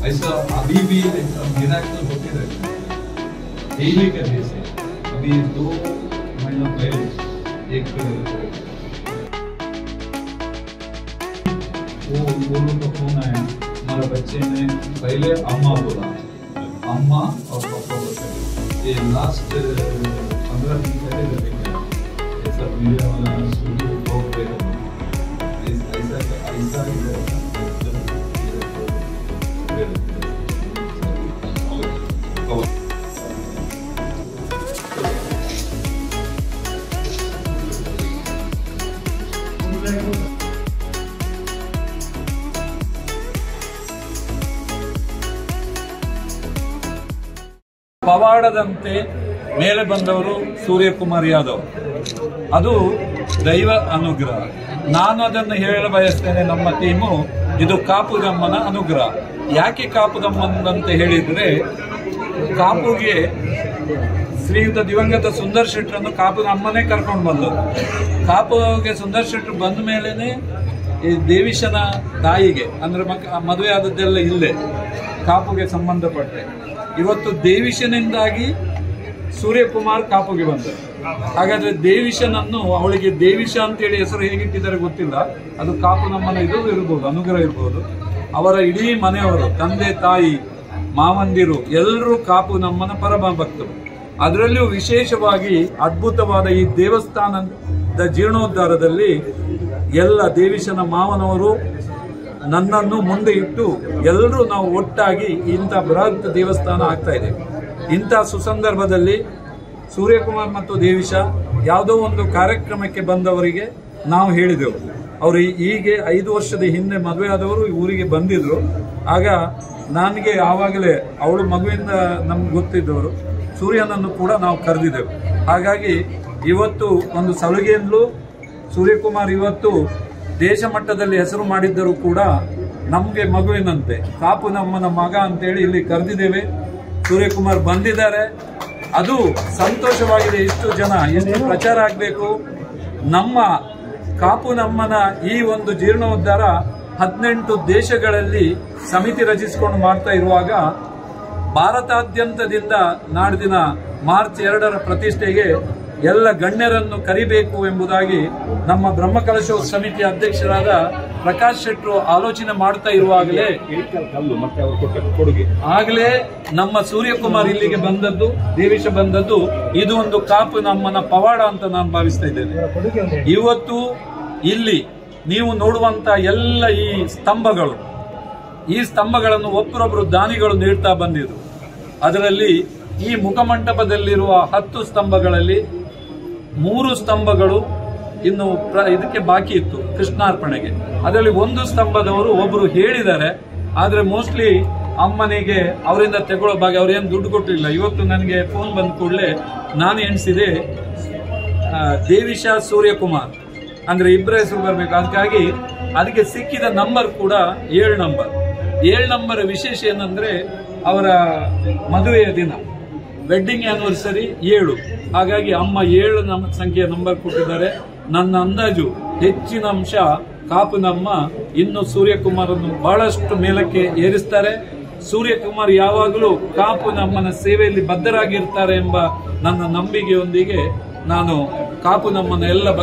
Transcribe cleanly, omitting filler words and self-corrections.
ऐसा अभी भी मिरेकल होते रहते हैं डेली करने से। अभी 2 महीना पहले एक वो लोग का फोन आया, हमारे बच्चे ने पहले अम्मा बोला, अम्मा और पापा बोलते, ये लास्ट 15 दिन पहले देखेंगे ऐसा मीडिया वाला स्टूडियो बहुत ऐसा ಪವಾಡದಂತೆ ಮೇಲೆ ಬಂದವರು ಸೂರ್ಯಕುಮಾರ್ ಯಾದವ್. ಅದು ದೈವ ಅನುಗ್ರಹ. ನಾನು ಅದನ್ನು ಹೇಳಲು ಬಯಸ್ತೇನೆ, ನಮ್ಮ ಟೀಮು ಇದು ಕಾಪುಗಮ್ಮನ ಅನುಗ್ರಹ. ಯಾಕೆ ಕಾಪುಗಮ್ಮನಂತ ಹೇಳಿದ್ರೆ, ಕಾಪುಗೆ ಶ್ರೀಯುತ ದಿವಂಗತ ಸುಂದರ್ ಶೆಟ್ಟರನ್ನು ಕಾಪುಗಮ್ಮನೇ ಕರ್ಕೊಂಡು ಬಂದದ್ದು. ಕಾಪುಗೆ ಸುಂದರ್ ಶೆಟ್ಟರು ಬಂದ ಮೇಲೇನೆ ಈ ದೇವಿಶನ ತಾಯಿಗೆ ಅಂದ್ರೆ ಮದುವೆ ಆದದ್ದೆಲ್ಲ ಇಲ್ಲೇ ಕಾಪುಗೆ ಸಂಬಂಧಪಟ್ಟೆ. ಇವತ್ತು ದೇವಿಶನಿಂದಾಗಿ ಸೂರ್ಯಕುಮಾರ್ ಕಾಪುಗೆ ಬಂದರು. ಹಾಗಾದ್ರೆ ದೇವಿಶನನ್ನು ಅವಳಿಗೆ ದೇವಿಶ ಅಂತೇಳಿ ಹೆಸರು ಹೇಗಿಟ್ಟಿದ್ದಾರೆ ಗೊತ್ತಿಲ್ಲ. ಅದು ಕಾಪು ನಮ್ಮನ ಇದು ಇರ್ಬೋದು, ಅನುಗ್ರಹ ಇರ್ಬೋದು. ಅವರ ಇಡೀ ಮನೆಯವರು, ತಂದೆ ತಾಯಿ ಮಾವಂದಿರು ಎಲ್ಲರೂ ಕಾಪು ನಮ್ಮನ ಪರಮ ಭಕ್ತರು. ಅದರಲ್ಲಿಯೂ ವಿಶೇಷವಾಗಿ ಅದ್ಭುತವಾದ ಈ ದೇವಸ್ಥಾನದ ಜೀರ್ಣೋದ್ಧಾರದಲ್ಲಿ ಎಲ್ಲ ದೇವಿಶನ ಮಾವನವರು ನನ್ನನ್ನು ಮುಂದೆ ಇಟ್ಟು ಎಲ್ಲರೂ ನಾವು ಒಟ್ಟಾಗಿ ಇಂಥ ಬೃಹತ್ ದೇವಸ್ಥಾನ ಆಗ್ತಾ ಇದೆ. ಇಂಥ ಸುಸಂದರ್ಭದಲ್ಲಿ ಸೂರ್ಯಕುಮಾರ್ ಮತ್ತು ದೇವಿಶ ಯಾವುದೋ ಒಂದು ಕಾರ್ಯಕ್ರಮಕ್ಕೆ ಬಂದವರಿಗೆ ನಾವು ಹೇಳಿದೆವು. ಅವರು ಹೀಗೆ 5 ವರ್ಷದ ಹಿಂದೆ ಮದುವೆ ಆದವರು ಊರಿಗೆ ಬಂದಿದ್ರು. ಆಗ ನನಗೆ ಆವಾಗಲೇ ಅವಳು ಮಗುವಿಂದ ನಮ್ಗೆ ಗೊತ್ತಿದ್ದವರು, ಸೂರ್ಯನನ್ನು ಕೂಡ ನಾವು ಕರೆದಿದ್ದೆವು. ಹಾಗಾಗಿ ಇವತ್ತು ಒಂದು ಸಲುಗೆಯಿಂದಲೂ ಸೂರ್ಯಕುಮಾರ್ ಇವತ್ತು ದೇಶ ಮಟ್ಟದಲ್ಲಿ ಹೆಸರು ಮಾಡಿದ್ದರೂ ಕೂಡ ನಮಗೆ ಮಗುವಿನಂತೆ ಕಾಪು ನಮ್ಮನ ಮಗ ಅಂತೇಳಿ ಇಲ್ಲಿ ಕರೆದಿದ್ದೇವೆ. ಸೂರ್ಯಕುಮಾರ್ ಬಂದಿದ್ದಾರೆ, ಅದು ಸಂತೋಷವಾಗಿದೆ. ಇಷ್ಟು ಜನ, ಎಷ್ಟು ಪ್ರಚಾರ ಆಗಬೇಕು. ನಮ್ಮ ಕಾಪು ನಮ್ಮನ ಈ ಒಂದು ಜೀರ್ಣೋದ್ಧಾರ 18 ದೇಶಗಳಲ್ಲಿ ಸಮಿತಿ ರಚಿಸಿಕೊಂಡು ಮಾಡ್ತಾ ಇರುವಾಗ ಭಾರತಾದ್ಯಂತದಿಂದ ನಾಡಿನ ಮಾರ್ಚ್ 2ರ ಪ್ರತಿಷ್ಠೆಗೆ ಎಲ್ಲ ಗಣ್ಯರನ್ನು ಕರಿಬೇಕು ಎಂಬುದಾಗಿ ನಮ್ಮ ಬ್ರಹ್ಮಕಲಶೋತ್ಸವ ಸಮಿತಿಯ ಅಧ್ಯಕ್ಷರಾದ ಪ್ರಕಾಶ್ ಶೆಟ್ಟರು ಆಲೋಚನೆ ಮಾಡ್ತಾ ಇರುವಾಗಲೇ ನಮ್ಮ ಸೂರ್ಯಕುಮಾರ್ ಇಲ್ಲಿಗೆ ಬಂದದ್ದು, ದೇವಿಶ ಬಂದದ್ದು, ಇದು ಒಂದು ಕಾಪು ನಮ್ಮನ ಪವಾಡ ಅಂತ ನಾನು ಭಾವಿಸ್ತಾ ಇದ್ದೇನೆ. ಇವತ್ತು ಇಲ್ಲಿ ನೀವು ನೋಡುವಂತ ಎಲ್ಲ ಈ ಸ್ತಂಭಗಳನ್ನು ಒಬ್ಬರೊಬ್ಬರು ದಾನಿಗಳು ನೀಡ್ತಾ ಬಂದಿದ್ರು. ಅದರಲ್ಲಿ ಈ ಮುಖಮಂಟಪದಲ್ಲಿರುವ 10 ಸ್ತಂಭಗಳಲ್ಲಿ 3 ಸ್ತಂಭಗಳು ಇನ್ನು ಇದಕ್ಕೆ ಬಾಕಿ ಇತ್ತು, ಕೃಷ್ಣಾರ್ಪಣೆಗೆ. ಅದರಲ್ಲಿ 1 ಸ್ತಂಭದವರು ಒಬ್ರು ಹೇಳಿದ್ದಾರೆ, ಆದ್ರೆ ಮೋಸ್ಟ್ಲಿ ಅಮ್ಮನಿಗೆ ಅವರಿಂದ ತಗೊಳ್ಳೋ ಭಾಗ ಅವ್ರೇನು ದುಡ್ಡು ಕೊಟ್ಟಿಲ್ಲ. ಇವತ್ತು ನನಗೆ ಫೋನ್ ಬಂದ ಕೂಡಲೇ ನಾನು ಎಣಿಸಿದೆ, ದೇವಿಶ ಸೂರ್ಯಕುಮಾರ್ ಅಂದ್ರೆ ಇಬ್ಬರ ಹೆಸರು ಬರಬೇಕು. ಅದಕ್ಕಾಗಿ ಅದಕ್ಕೆ ಸಿಕ್ಕಿದ ನಂಬರ್ ಕೂಡ 7 ನಂಬರ್. 7 ನಂಬರ್ ವಿಶೇಷ ಏನಂದ್ರೆ ಅವರ ಮದುವೆಯ ದಿನ, ವೆಡ್ಡಿಂಗ್ ಆನಿವರ್ಸರಿ 7. ಹಾಗಾಗಿ ಅಮ್ಮ 7 ಸಂಖ್ಯೆಯ ನಂಬರ್ ಕೊಟ್ಟಿದ್ದಾರೆ. ನನ್ನ ಅಂದಾಜು ಹೆಚ್ಚಿನ ಅಂಶ ಕಾಪು ನಮ್ಮ ಇನ್ನು ಸೂರ್ಯಕುಮಾರನ್ನು ಬಹಳಷ್ಟು ಮೇಲಕ್ಕೆ ಏರಿಸ್ತಾರೆ. ಸೂರ್ಯಕುಮಾರ್ ಯಾವಾಗಲೂ ಕಾಪು ನಮ್ಮನ ಸೇವೆಯಲ್ಲಿ ಬದ್ಧರಾಗಿರ್ತಾರೆ ಎಂಬ ನನ್ನ ನಂಬಿಕೆಯೊಂದಿಗೆ ನಾನು ಕಾಪು ನಮ್ಮನ್ನ ಎಲ್ಲ